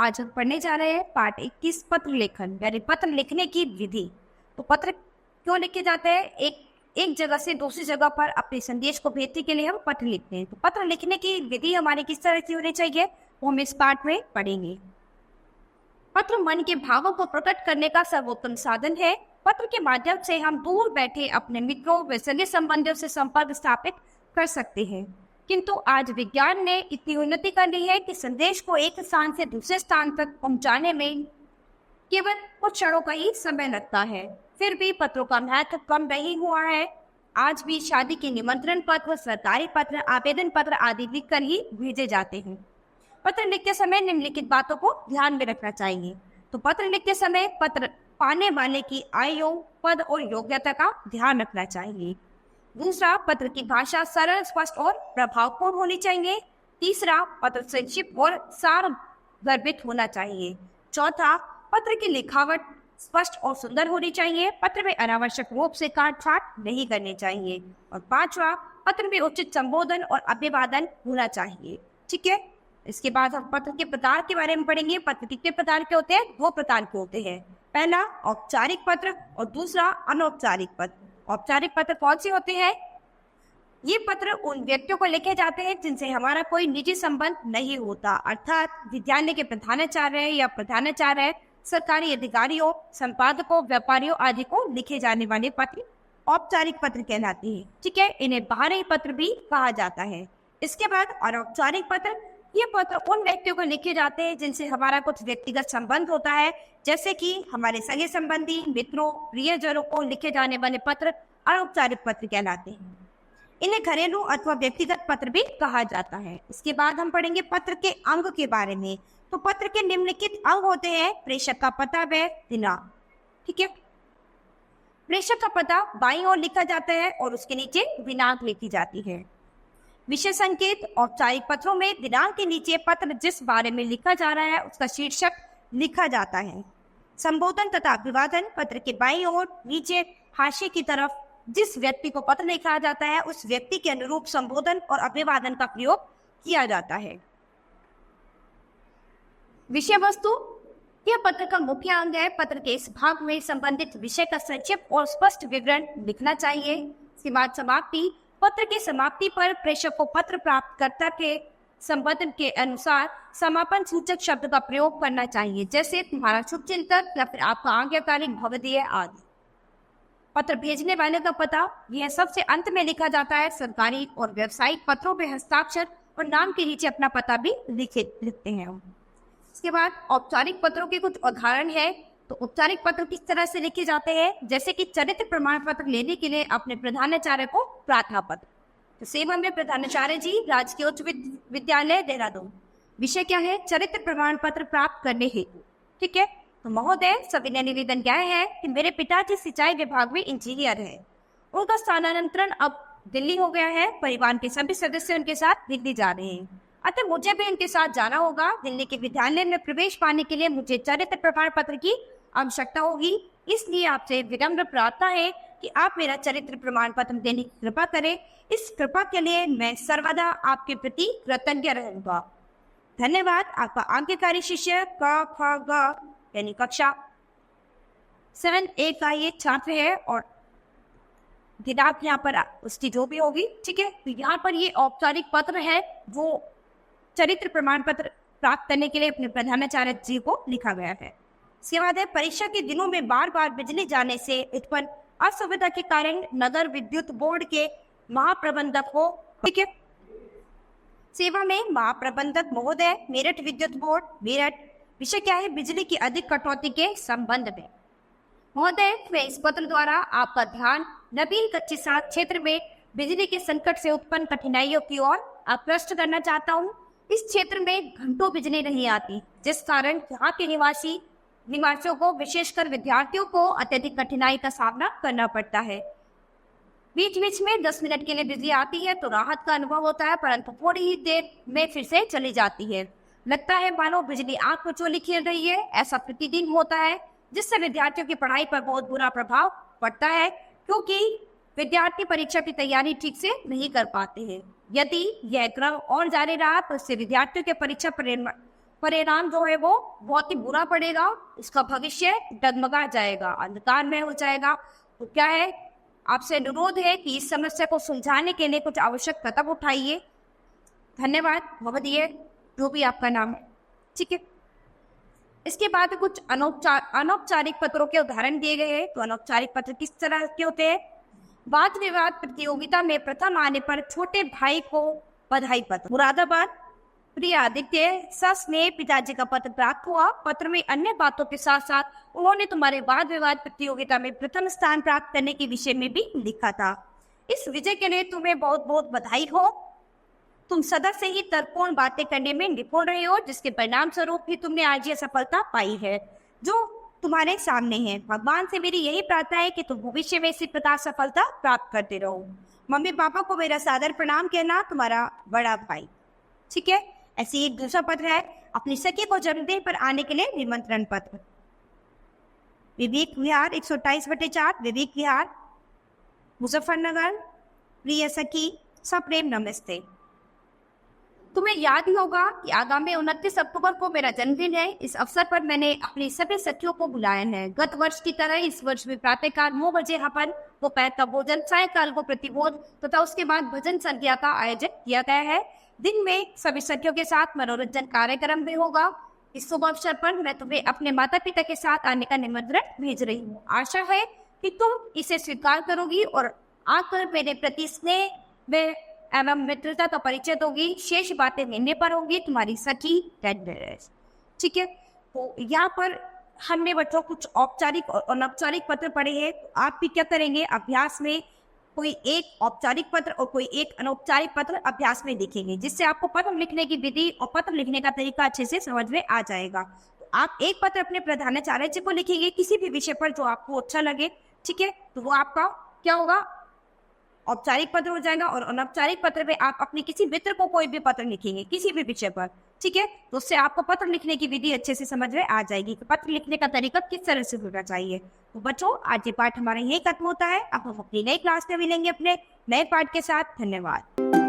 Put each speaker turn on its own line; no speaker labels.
आज हम पढ़ने जा रहे हैं पाठ 21 पत्र लेखन यानी पत्र लिखने की विधि। तो पत्र क्यों लिखे जाते हैं? एक जगह से दूसरी जगह पर अपने संदेश को भेजने के लिए हम पत्र लिखते हैं। तो पत्र लिखने की विधि हमारी किस तरह से होनी चाहिए वो हम इस पाठ में पढ़ेंगे। पत्र मन के भावों को प्रकट करने का सर्वोत्तम साधन है। पत्र के माध्यम से हम दूर बैठे अपने मित्रों व सगे संबंधियों से संपर्क स्थापित कर सकते हैं। किंतु आज विज्ञान ने इतनी उन्नति कर ली है कि संदेश को एक स्थान से दूसरे स्थान तक पहुंचाने में केवल कुछ क्षणों का ही समय लगता है। फिर भी पत्रों का महत्व कम नहीं हुआ है। आज भी शादी के निमंत्रण पत्र, सरकारी पत्र, आवेदन पत्र आदि लिखकर ही भेजे जाते हैं। पत्र लिखते समय निम्नलिखित बातों को ध्यान में रखना चाहिए। तो पत्र लिखते समय पत्र पाने वाले की आयु, पद और योग्यता का ध्यान रखना चाहिए। दूसरा, पत्र की भाषा सरल, स्पष्ट और प्रभावपूर्ण होनी चाहिए। तीसरा, पत्र संक्षिप्त और सारगर्भित होना चाहिए। चौथा, पत्र की लिखावट स्पष्ट और सुंदर होनी चाहिए। पत्र में अनावश्यक रूप से काट छाट नहीं करनी चाहिए। और पांचवा, पत्र में उचित संबोधन और अभिवादन होना चाहिए। ठीक है, इसके बाद हम पत्र के प्रकार के बारे में पढ़ेंगे। पत्र कितने प्रकार के होते हैं? 2 प्रकार के होते हैं। पहला औपचारिक पत्र और दूसरा अनौपचारिक पत्र। औपचारिक पत्र कौन से होते हैं? ये पत्र उन व्यक्तियों को लिखे जाते हैं जिनसे हमारा कोई निजी संबंध नहीं होता, अर्थात विद्यालय के प्रधानाचार्य या प्रधानाचार्य, सरकारी अधिकारियों, संपादकों, व्यापारियों आदि को लिखे जाने वाले पत्र औपचारिक पत्र कहलाते हैं। ठीक है, इन्हें बाहरी पत्र भी कहा जाता है। इसके बाद अनौपचारिक पत्र, ये पत्र उन व्यक्तियों को लिखे जाते हैं जिनसे हमारा कुछ व्यक्तिगत संबंध होता है, जैसे कि हमारे सगे संबंधी, मित्रों, प्रियजनों को लिखे जाने वाले पत्र अनौपचारिक पत्र कहलाते हैं। इन्हें घरेलू अथवा व्यक्तिगत पत्र भी कहा जाता है। इसके बाद हम पढ़ेंगे पत्र के अंग के बारे में। तो पत्र के निम्नलिखित अंग होते हैं: प्रेषक का पता व दिनांक। ठीक है, प्रेषक का पता बाईं ओर लिखा जाता है और उसके नीचे दिनांक लिखी जाती है। विषय संकेत, औपचारिक पत्रों में दिनांक के नीचे पत्र जिस बारे में लिखा जा रहा है उसका शीर्षक लिखा जाता है। संबोधन तथा अभिवादन, पत्र के बाईं ओर नीचे हाशिए की तरफ जिस व्यक्ति को पत्र लिखा जाता है उस व्यक्ति के अनुरूप संबोधन और अभिवादन का प्रयोग किया जाता है। विषय वस्तु, यह पत्र का मुख्य अंग है। पत्र के इस भाग में संबंधित विषय का संक्षिप्त और स्पष्ट विवरण लिखना चाहिए। इसके बाद समाप्ति, पत्र की समाप्ति पर प्रेषक को पत्र प्राप्तकर्ता के संबंध के अनुसार समापन सूचक शब्द का प्रयोग करना चाहिए, जैसे तुम्हारा शुभचिंतक या फिर आपका आज्ञाकारी भवदीय आदि। पत्र भेजने वाले का पता, यह सबसे अंत में लिखा जाता है। सरकारी और व्यावसायिक पत्रों में हस्ताक्षर और नाम के नीचे अपना पता भी लिखते हैं हम। इसके बाद औपचारिक पत्रों के कुछ उदाहरण है। तो औपचारिक पत्र किस तरह से लिखे जाते हैं? जैसे कि चरित्र प्रमाण पत्र लेने के लिए अपने प्रधानाचार्य को प्रार्थना पत्र। तो सेवा में प्रधानाचार्य जी, राजकीय उच्च विद्यालय देहरादून। विषय क्या है? चरित्र प्रमाण पत्र प्राप्त करने हेतु। ठीक है, तो महोदय, सविनय निवेदन क्या है कि मेरे पिताजी सिंचाई विभाग में इंजीनियर है। उनका स्थानांतरण अब दिल्ली हो गया है। परिवार के सभी सदस्य उनके साथ दिल्ली जा रहे हैं, अतः मुझे भी उनके साथ जाना होगा। दिल्ली के विद्यालय में प्रवेश पाने के लिए मुझे चरित्र प्रमाण पत्र की आवश्यकता होगी। इसलिए आपसे विनम्र प्रार्थना है कि आप मेरा चरित्र प्रमाण पत्र देने की कृपा करें। इस कृपा के लिए मैं सर्वदा आपके प्रति कृतज्ञ रहूंगा। धन्यवाद। आपका आज्ञाकारी शिष्य क ख ग यानी कक्षा 7A का ये छात्र है और दिनांक यहाँ पर उसकी जो भी होगी। ठीक है, तो यहाँ पर ये औपचारिक पत्र है, वो चरित्र प्रमाण पत्र प्राप्त करने के लिए अपने प्रधानाचार्य जी को लिखा गया है। इसके बाद है परीक्षा के दिनों में बार बार बिजली जाने से उत्पन्न असुविधा के कारण नगर विद्युत बोर्ड के महाप्रबंधक को। ठीक है, सेवा में महाप्रबंधक महोदय, मेरठ विद्युत बोर्ड मेरठ। विषय क्या है? बिजली की अधिक कटौती के संबंध में। महोदय, मैं इस पत्र द्वारा आपका ध्यान नवीन कच्ची सड़क क्षेत्र में बिजली के संकट से उत्पन्न कठिनाइयों की ओर आकृष्ट करना चाहता हूँ। इस क्षेत्र में घंटों बिजली नहीं आती, जिस कारण यहाँ के निवासियों को, विशेषकर विद्यार्थियों को अत्यधिक कठिनाई का सामना करना पड़ता है। बीच बीच में 10 मिनट के लिए बिजली आती है तो राहत का अनुभव होता है, परंतु थोड़ी ही देर में फिर से चली जाती है। लगता है मानो बिजली आंख में चोली खेल रही है। ऐसा प्रतिदिन होता है, जिससे विद्यार्थियों की पढ़ाई पर बहुत बुरा प्रभाव पड़ता है, क्योंकि विद्यार्थी परीक्षा की तैयारी ठीक से नहीं कर पाते हैं। यदि यह क्रम और जारी रहा तो इससे विद्यार्थियों के परीक्षा परिणाम जो है वो बहुत ही बुरा पड़ेगा, उसका भविष्य डगमगा जाएगा, अंधकार में हो जाएगा। तो क्या है, आपसे अनुरोध है कि इस समस्या को सुलझाने के लिए कुछ आवश्यक कदम उठाइए। धन्यवाद महोदय, जो भी आपका नाम है। ठीक है, इसके बाद कुछ अनौपचारिक पत्रों के उदाहरण दिए गए हैं। तो अनौपचारिक पत्र किस तरह के होते हैं? वाद विवाद प्रतियोगिता में प्रथम आने पर छोटे भाई को बधाई पत्र। मुरादाबाद, प्रिय आदित्य, सस्नेह पिताजी का पत्र प्राप्त हुआ। पत्र में अन्य बातों के साथ साथ उन्होंने तुम्हारे वाद विवाद प्रतियोगिता में प्रथम स्थान प्राप्त करने के विषय में भी लिखा था। इस विजय के लिए तुम्हें बहुत बहुत बधाई हो। तुम सदा से ही तर्कपूर्ण बातें करने में निपुण रहे हो, जिसके परिणाम स्वरूप ही तुमने आज यह सफलता पाई है जो तुम्हारे सामने है। भगवान से मेरी यही प्रार्थना है कि तुम भविष्य में इसी प्रकार सफलता प्राप्त करते रहो। मम्मी पापा को मेरा सादर प्रणाम कहना, तुम्हारा बड़ा भाई। ठीक है, ऐसी एक दूसरा पत्र है, अपनी सखी को जन्मदिन पर आने के लिए निमंत्रण पत्र। विवेक विहार 128/4, विवेक विहार, मुजफ्फरनगर। प्रिय सखी, सप्रेम नमस्ते। तुम्हें याद ही होगा कि आगामी 29 अक्टूबर को मेरा जन्मदिन है। इस अवसर पर मैंने अपनी सभी सखियों को बुलाया है। गत वर्ष की तरह इस वर्ष भी प्रातःकाल 9 बजे हवन, दोपहर का भोजन, सायंकाल को प्रतिभोज तथा उसके बाद भजन संध्या का आयोजन किया गया है। दिन में सभी सखियों के साथ मनोरंजन कार्यक्रम भी होगा। इस शुभ अवसर पर मैं तुम्हें अपने माता पिता के साथ आने का निमंत्रण भेज रही हूँ। आशा है कि तुम इसे स्वीकार करोगी और आकर मेरे प्रति स्नेह व एवं मित्रता का परिचय दोगी। शेष बातें मिलने पर होंगी। तुम्हारी सखी टेंडरेस। ठीक है, तो यहाँ पर हमने बच्चों कुछ औपचारिक और अनौपचारिक पत्र पढ़े हैं। आप भी क्या करेंगे, अभ्यास में कोई एक औपचारिक पत्र और कोई एक अनौपचारिक पत्र अभ्यास में लिखेंगे, जिससे आपको पत्र लिखने की विधि और पत्र लिखने का तरीका अच्छे से समझ में आ जाएगा। तो आप एक पत्र अपने प्रधानाचार्य जी को लिखेंगे किसी भी विषय पर जो आपको अच्छा लगे। ठीक है, तो वो आपका क्या होगा, औपचारिक पत्र हो जाएगा। और अनौपचारिक पत्र में आप अपने किसी मित्र को कोई भी पत्र लिखेंगे किसी भी विषय पर। ठीक है, तो उससे आपको पत्र लिखने की विधि अच्छे से समझ में आ जाएगी कि पत्र लिखने का तरीका किस तरह से होना चाहिए। तो बच्चों, आज ये पाठ हमारा यही खत्म होता है। अब हम अपनी नई क्लास में मिलेंगे अपने नए पाठ के साथ। धन्यवाद।